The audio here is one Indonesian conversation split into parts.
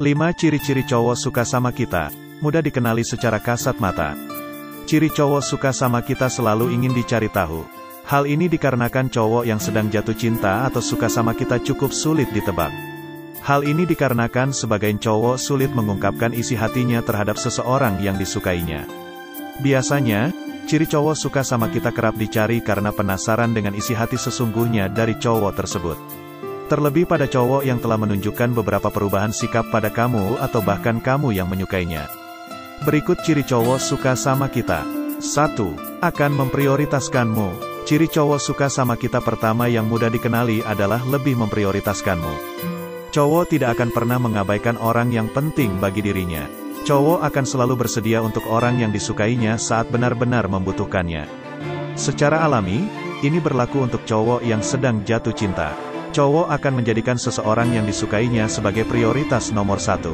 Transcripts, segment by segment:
5 ciri-ciri cowok suka sama kita, mudah dikenali secara kasat mata. Ciri cowok suka sama kita selalu ingin dicari tahu. Hal ini dikarenakan cowok yang sedang jatuh cinta atau suka sama kita cukup sulit ditebak. Hal ini dikarenakan sebagian cowok sulit mengungkapkan isi hatinya terhadap seseorang yang disukainya. Biasanya, ciri cowok suka sama kita kerap dicari karena penasaran dengan isi hati sesungguhnya dari cowok tersebut. Terlebih pada cowok yang telah menunjukkan beberapa perubahan sikap pada kamu atau bahkan kamu yang menyukainya. Berikut ciri cowok suka sama kita. 1. Akan memprioritaskanmu. Ciri cowok suka sama kita pertama yang mudah dikenali adalah lebih memprioritaskanmu. Cowok tidak akan pernah mengabaikan orang yang penting bagi dirinya. Cowok akan selalu bersedia untuk orang yang disukainya saat benar-benar membutuhkannya. Secara alami, ini berlaku untuk cowok yang sedang jatuh cinta. Cowok akan menjadikan seseorang yang disukainya sebagai prioritas nomor 1.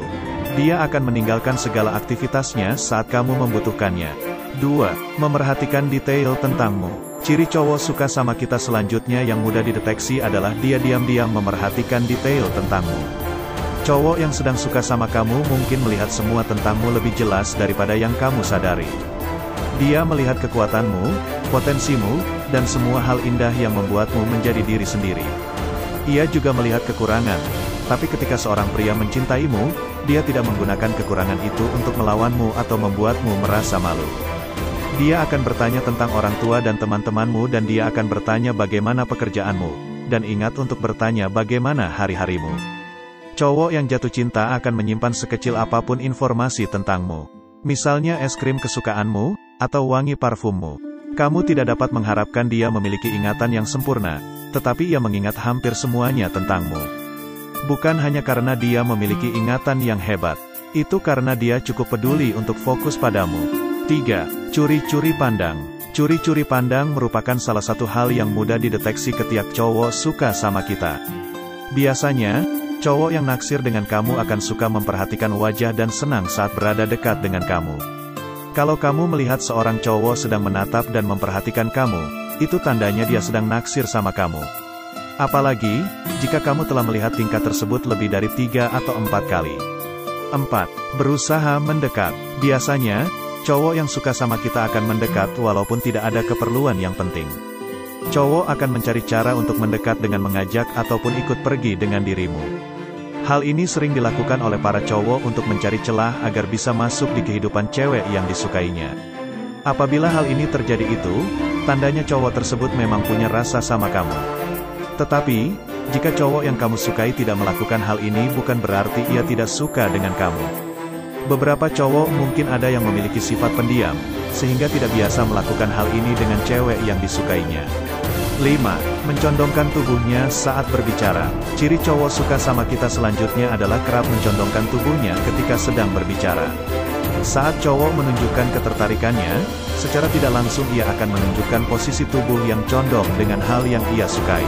Dia akan meninggalkan segala aktivitasnya saat kamu membutuhkannya. 2. Memerhatikan detail tentangmu. Ciri cowok suka sama kita selanjutnya yang mudah dideteksi adalah dia diam-diam memerhatikan detail tentangmu. Cowok yang sedang suka sama kamu mungkin melihat semua tentangmu lebih jelas daripada yang kamu sadari. Dia melihat kekuatanmu, potensimu, dan semua hal indah yang membuatmu menjadi diri sendiri. Ia juga melihat kekurangan, tapi ketika seorang pria mencintaimu, dia tidak menggunakan kekurangan itu untuk melawanmu atau membuatmu merasa malu. Dia akan bertanya tentang orang tua dan teman-temanmu dan dia akan bertanya bagaimana pekerjaanmu, dan ingat untuk bertanya bagaimana hari-harimu. Cowok yang jatuh cinta akan menyimpan sekecil apapun informasi tentangmu. Misalnya es krim kesukaanmu, atau wangi parfummu. Kamu tidak dapat mengharapkan dia memiliki ingatan yang sempurna, tetapi ia mengingat hampir semuanya tentangmu. Bukan hanya karena dia memiliki ingatan yang hebat, itu karena dia cukup peduli untuk fokus padamu. 3. Curi-curi pandang. Curi-curi pandang merupakan salah satu hal yang mudah dideteksi ketika cowok suka sama kita. Biasanya, cowok yang naksir dengan kamu akan suka memperhatikan wajah dan senang saat berada dekat dengan kamu. Kalau kamu melihat seorang cowok sedang menatap dan memperhatikan kamu, itu tandanya dia sedang naksir sama kamu. Apalagi, jika kamu telah melihat tingkah tersebut lebih dari 3 atau 4 kali. 4. Berusaha mendekat. Biasanya, cowok yang suka sama kita akan mendekat walaupun tidak ada keperluan yang penting. Cowok akan mencari cara untuk mendekat dengan mengajak ataupun ikut pergi dengan dirimu. Hal ini sering dilakukan oleh para cowok untuk mencari celah agar bisa masuk di kehidupan cewek yang disukainya. Apabila hal ini terjadi tandanya cowok tersebut memang punya rasa sama kamu. Tetapi, jika cowok yang kamu sukai tidak melakukan hal ini bukan berarti ia tidak suka dengan kamu. Beberapa cowok mungkin ada yang memiliki sifat pendiam, sehingga tidak biasa melakukan hal ini dengan cewek yang disukainya. 5. Mencondongkan tubuhnya saat berbicara. Ciri cowok suka sama kita selanjutnya adalah kerap mencondongkan tubuhnya ketika sedang berbicara. Saat cowok menunjukkan ketertarikannya, secara tidak langsung ia akan menunjukkan posisi tubuh yang condong dengan hal yang ia sukai.